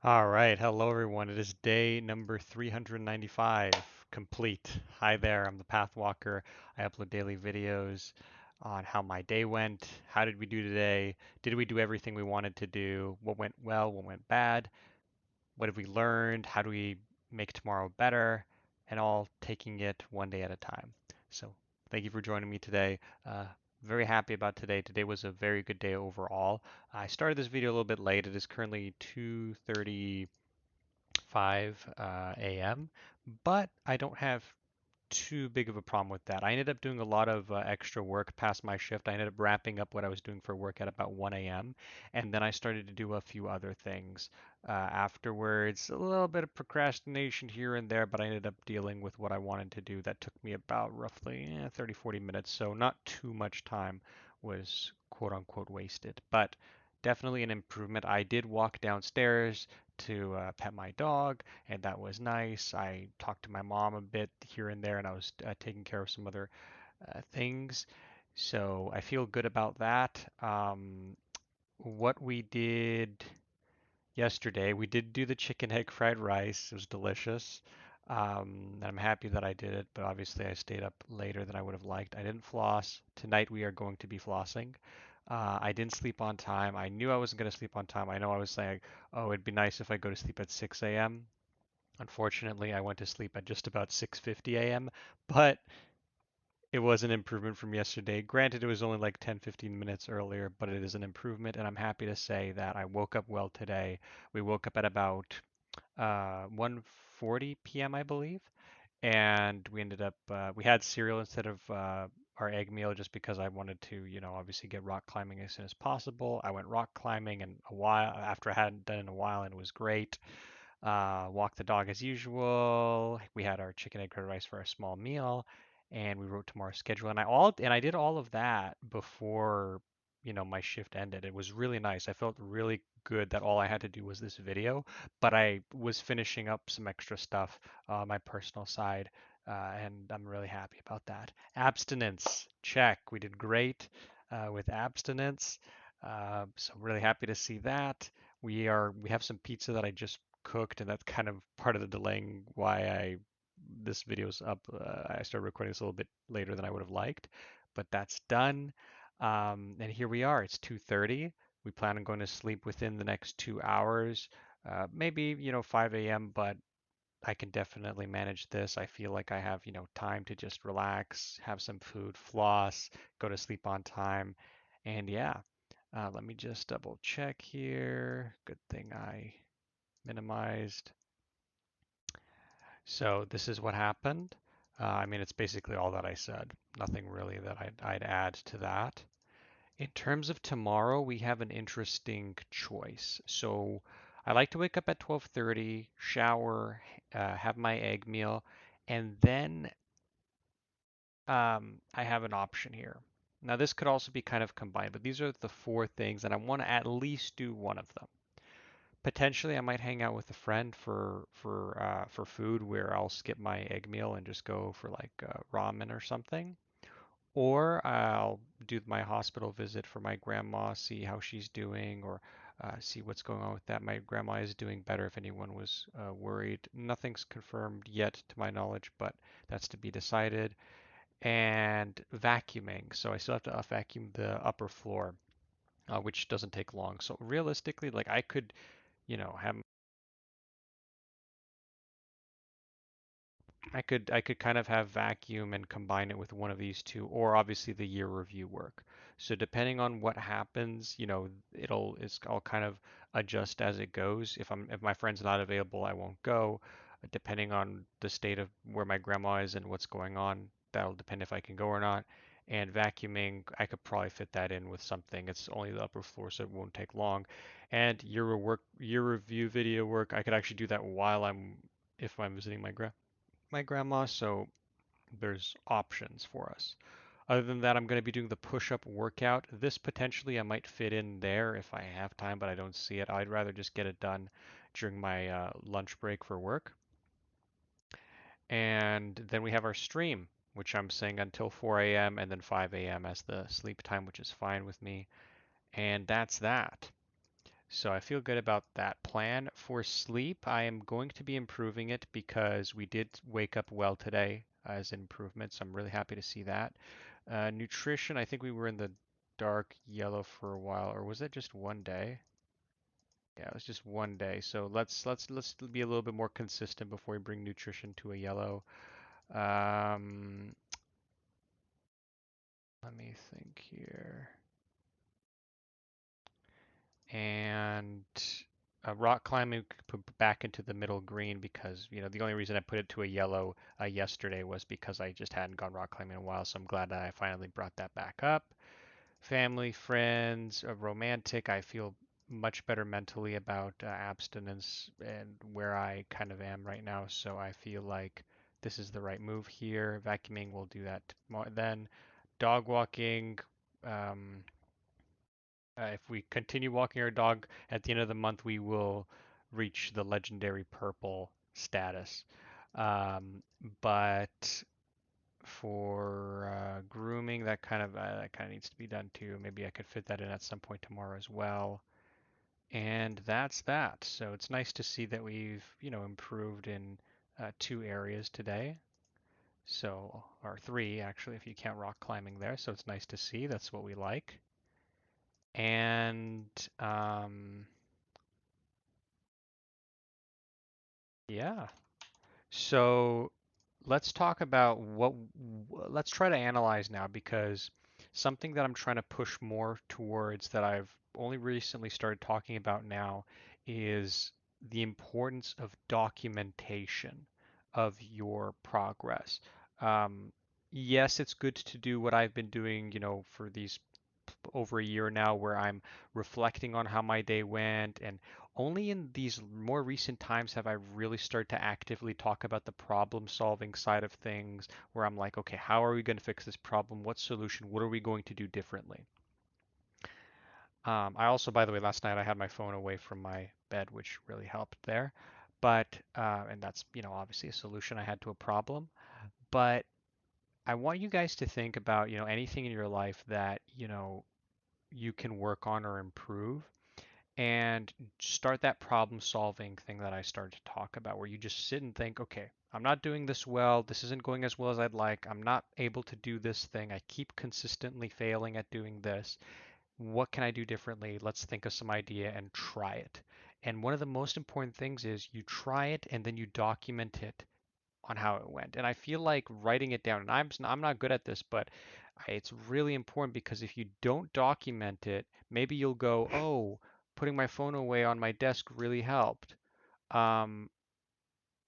All right, hello everyone. It is day number 395 complete. Hi there, I'm the Path Walker. I upload daily videos on how my day went. How did we do today? Did we do everything we wanted to do? What went well? What went bad? What have we learned? How do we make tomorrow better? And all taking it one day at a time. So, thank you for joining me today. Very happy about today. Today was a very good day overall. I started this video a little bit late. It is currently 2:30 5 a.m., but I don't have too big of a problem with that. I ended up doing a lot of extra work past my shift. I ended up wrapping up what I was doing for work at about 1 a.m., and then I started to do a few other things afterwards. A little bit of procrastination here and there, but I ended up dealing with what I wanted to do. That took me about roughly 30, 40 minutes, so not too much time was quote unquote wasted, but definitely an improvement. I did walk downstairs to pet my dog, and that was nice. I talked to my mom a bit here and there, and I was taking care of some other things. So I feel good about that. What we did yesterday, we did do the chicken egg fried rice. It was delicious. And I'm happy that I did it, but obviously I stayed up later than I would have liked. I didn't floss. Tonight we are going to be flossing. I didn't sleep on time. I knew I wasn't going to sleep on time. I know I was saying, oh, it'd be nice if I go to sleep at 6 a.m. Unfortunately, I went to sleep at just about 6:50 a.m., but it was an improvement from yesterday. Granted, it was only like 10, 15 minutes earlier, but it is an improvement, and I'm happy to say that I woke up well today. We woke up at about 1:40 p.m., I believe, and we ended up we had cereal instead of our egg meal just because I wanted to, obviously get rock climbing as soon as possible. I went rock climbing and a while after I hadn't done it in a while, and it was great. Walked the dog as usual. We had our chicken egg fried rice for our small meal, and we wrote tomorrow's schedule. And I did all of that before, my shift ended. It was really nice. I felt really good that all I had to do was this video, but I was finishing up some extra stuff on my personal side, and I'm really happy about that. Abstinence, check. We did great with abstinence. So really happy to see that. We have some pizza that I just cooked, and that's kind of part of the delaying why I this video's up. I started recording this a little bit later than I would have liked, but that's done. And here we are. It's 2:30. We plan on going to sleep within the next 2 hours, maybe 5 a.m. But I can definitely manage this. I feel like I have time to just relax, have some food, floss, go to sleep on time, and yeah. Let me just double check here. Good thing I minimized. So this is what happened. I mean, it's basically all that I said. Nothing really that I'd add to that. In terms of tomorrow, we have an interesting choice. So I like to wake up at 12:30, shower, have my egg meal, and then I have an option here. Now, this could also be kind of combined, but these are the four things, and I want to at least do one of them. Potentially, I might hang out with a friend for food where I'll skip my egg meal and just go for like ramen or something. Or I'll do my hospital visit for my grandma, see how she's doing, or see what's going on with that. My grandma is doing better if anyone was worried. Nothing's confirmed yet to my knowledge, but that's to be decided. And vacuuming. So I still have to vacuum the upper floor, which doesn't take long. So realistically, like I could, have I could kind of have vacuum and combine it with one of these two, or obviously the year review work. So depending on what happens, I'll kind of adjust as it goes. If my friend's not available, I won't go. Depending on the state of where my grandma is and what's going on, that'll depend if I can go or not. And vacuuming, I could probably fit that in with something. It's only the upper floor, so it won't take long. And year review video work, I could actually do that while if I'm visiting my grandma, so there's options for us. Other than that, I'm going to be doing the push-up workout. This potentially I might fit in there if I have time, but I don't see it. I'd rather just get it done during my lunch break for work. And then we have our stream, which I'm saying until 4 a.m. and then 5 a.m. as the sleep time, which is fine with me. And that's that. So I feel good about that plan. For sleep, I am going to be improving it because we did wake up well today as an improvement. So I'm really happy to see that. Nutrition, I think we were in the dark yellow for a while, or was it just one day? Yeah, it was just one day. So let's be a little bit more consistent before we bring nutrition to a yellow. Um, Let me think here. And rock climbing we could put back into the middle green because the only reason I put it to a yellow yesterday was because I just hadn't gone rock climbing in a while. So I'm glad that I finally brought that back up. Family, friends, romantic. I feel much better mentally about abstinence and where I kind of am right now. So I feel like this is the right move here. Vacuuming, we'll do that then. Dog walking. Um, if we continue walking our dog at the end of the month, we will reach the legendary purple status. Um, but for grooming, that kind of needs to be done too. Maybe I could fit that in at some point tomorrow as well. And that's that. So it's nice to see that we've improved in two areas today. So, or three actually, if you count rock climbing there. So it's nice to see. That's what we like. And yeah. So let's talk about let's try to analyze now because something that I'm trying to push more towards that I've only recently started talking about now is the importance of documentation of your progress. Um, yes, it's good to do what I've been doing, for these over a year now where I'm reflecting on how my day went. And only in these more recent times have I really started to actively talk about the problem solving side of things where I'm like, okay, how are we going to fix this problem? What solution? What are we going to do differently? I also, by the way, last night I had my phone away from my bed, which really helped there. But, and that's, obviously a solution I had to a problem. But I want you guys to think about, anything in your life that, you can work on or improve and start that problem solving thing that I started to talk about, where you just sit and think, okay, I'm not doing this well. This isn't going as well as I'd like. I'm not able to do this thing. I keep consistently failing at doing this. What can I do differently? Let's think of some idea and try it. And one of the most important things is you try it and then you document it on how it went. And I feel like writing it down, and I'm not good at this, but it's really important because if you don't document it, maybe you'll go, oh, putting my phone away on my desk really helped. Um,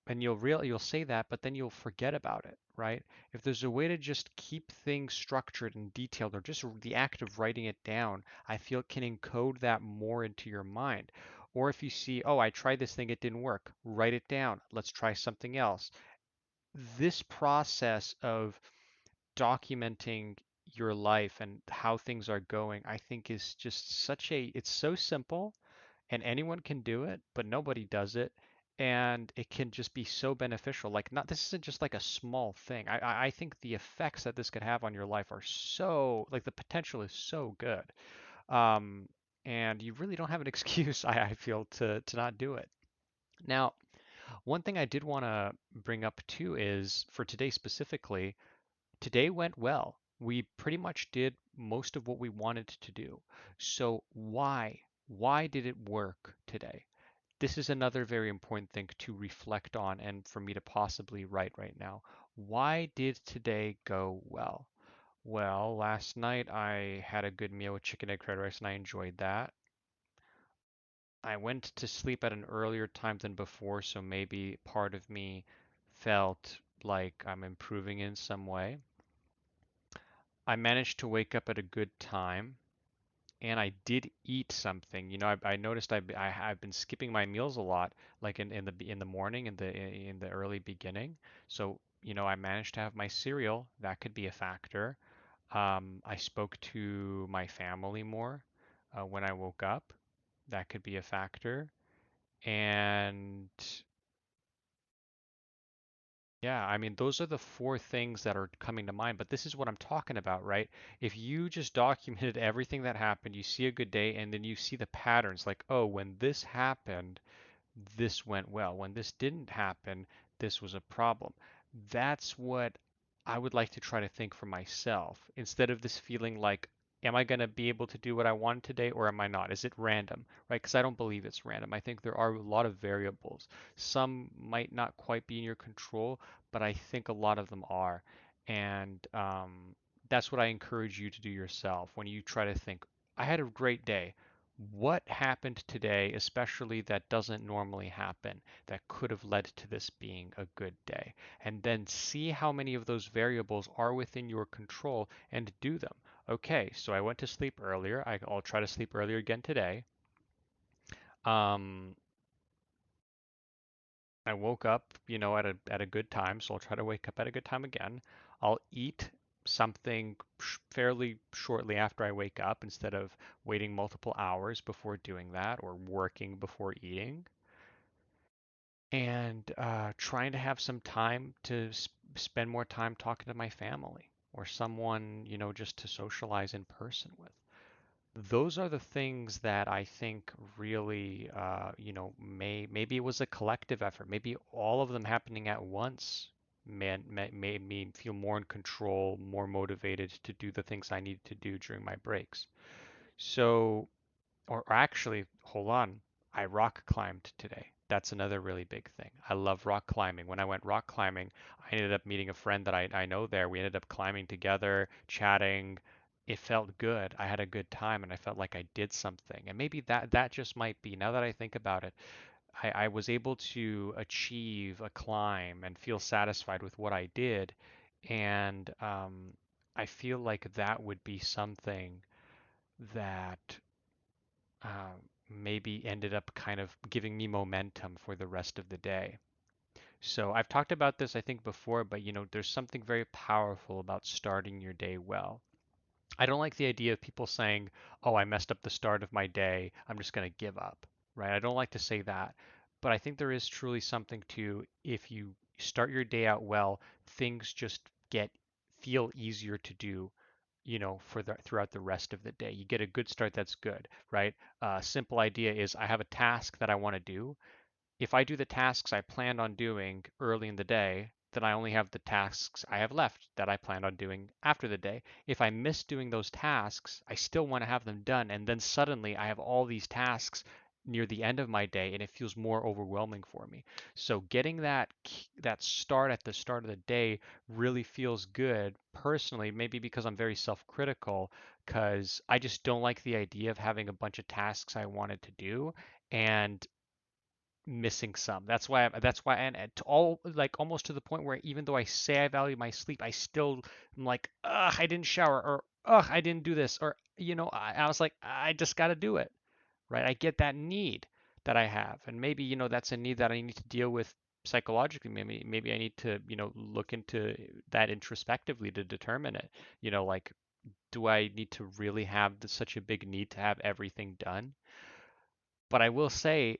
and you'll say that, but then you'll forget about it, right? If there's a way to just keep things structured and detailed, or just the act of writing it down, I feel can encode that more into your mind. Or if you see, oh, I tried this thing, it didn't work, write it down. Let's try something else. This process of documenting your life and how things are going, I think is just it's so simple and anyone can do it, but nobody does it. And it can just be so beneficial. Like, not, this isn't just like a small thing. I think the effects that this could have on your life are so, like, the potential is so good. Um, and you really don't have an excuse, I feel, to not do it. Now, one thing I did want to bring up too is for today specifically, today went well. We pretty much did most of what we wanted to do. So why? Why did it work today? This is another very important thing to reflect on and for me to possibly write right now. Why did today go well? Well, last night I had a good meal with chicken egg fried rice and I enjoyed that. I went to sleep at an earlier time than before, so maybe part of me felt like I'm improving in some way. I managed to wake up at a good time, and I did eat something. I noticed I've been skipping my meals a lot, like in the morning, in the early beginning. So, I managed to have my cereal. That could be a factor. I spoke to my family more when I woke up. That could be a factor. And Yeah, I mean, those are the four things that are coming to mind, but this is what I'm talking about, right? If you just documented everything that happened, you see a good day, and then you see the patterns like, oh, when this happened, this went well. When this didn't happen, this was a problem. That's what I would like to try to think for myself instead of this feeling like, am I going to be able to do what I want today or am I not? Is it random, right? Because I don't believe it's random. I think there are a lot of variables. Some might not quite be in your control, but I think a lot of them are. And that's what I encourage you to do yourself when you try to think, I had a great day. What happened today, especially that doesn't normally happen, that could have led to this being a good day? And then see how many of those variables are within your control and do them. Okay, so I went to sleep earlier. I'll try to sleep earlier again today. Um, I woke up, at a good time, so I'll try to wake up at a good time again. I'll eat something fairly shortly after I wake up instead of waiting multiple hours before doing that or working before eating. And trying to have some time to spend more time talking to my family or someone, just to socialize in person with. Those are the things that I think really, maybe it was a collective effort. Maybe all of them happening at once made me feel more in control, more motivated to do the things I needed to do during my breaks. So, or actually, hold on, I rock climbed today. That's another really big thing. I love rock climbing. When I went rock climbing, I ended up meeting a friend that I know there. We ended up climbing together, chatting. It felt good. I had a good time and I felt like I did something. And maybe that just might be, now that I think about it, I was able to achieve a climb and feel satisfied with what I did. And I feel like that would be something that maybe ended up kind of giving me momentum for the rest of the day. So I've talked about this, I think, before, but there's something very powerful about starting your day well. I don't like the idea of people saying, "Oh, I messed up the start of my day. I'm just going to give up." Right? I don't like to say that. But I think there is truly something to if you start your day out well, things just get feel easier to do, for the throughout the rest of the day. You get a good start, that's good, right? Simple idea is I have a task that I want to do. If I do the tasks I planned on doing early in the day, then I only have the tasks I have left that I planned on doing after the day. If I miss doing those tasks, I still want to have them done. And then suddenly I have all these tasks near the end of my day and it feels more overwhelming for me. So getting that start at the start of the day really feels good personally, maybe because I'm very self-critical because I just don't like the idea of having a bunch of tasks I wanted to do and missing some. That's why and to all like almost to the point where even though I say I value my sleep, I still am like, ugh, I didn't shower or ugh, I didn't do this or I was like, I just got to do it, right? I get that need that I have, and maybe that's a need that I need to deal with psychologically. Maybe I need to look into that introspectively to determine it. Like, do I need to really have such a big need to have everything done? But I will say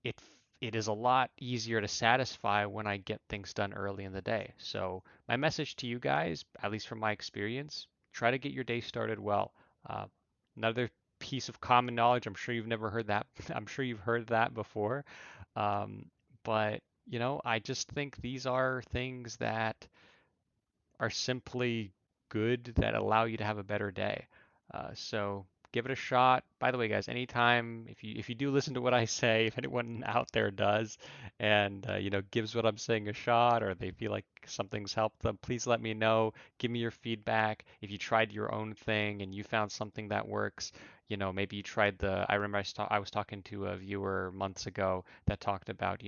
it it is a lot easier to satisfy when I get things done early in the day. So my message to you guys, at least from my experience, try to get your day started well. Uh, Another piece of common knowledge, I'm sure you've never heard that. I'm sure you've heard that before. Um, but I just think these are things that are simply good that allow you to have a better day. So give it a shot. By the way, guys, anytime if you do listen to what I say, if anyone out there does, and gives what I'm saying a shot, or they feel like something's helped them, please let me know. Give me your feedback. If you tried your own thing and you found something that works, maybe you tried I remember I was talking to a viewer months ago that talked about,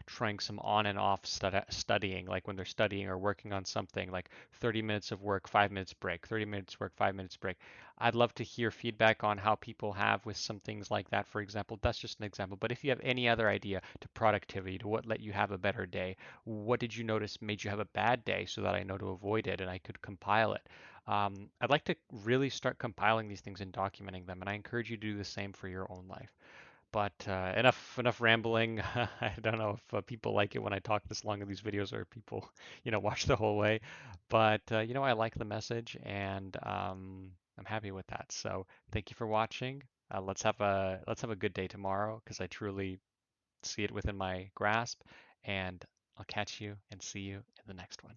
trying some on and off studying, like when they're studying or working on something, like 30 minutes of work, 5 minutes break, 30 minutes work, 5 minutes break. I'd love to hear feedback on how people have with some things like that, for example. That's just an example. But if you have any other idea to productivity, to what let you have a better day, what did you notice made you have a bad day so that I know to avoid it and I could compile it? I'd like to really start compiling these things and documenting them, and I encourage you to do the same for your own life. But enough rambling. I don't know if people like it when I talk this long in these videos or people, watch the whole way. But I like the message and I'm happy with that. So thank you for watching. Let's have a good day tomorrow because I truly see it within my grasp. And I'll catch you and see you in the next one.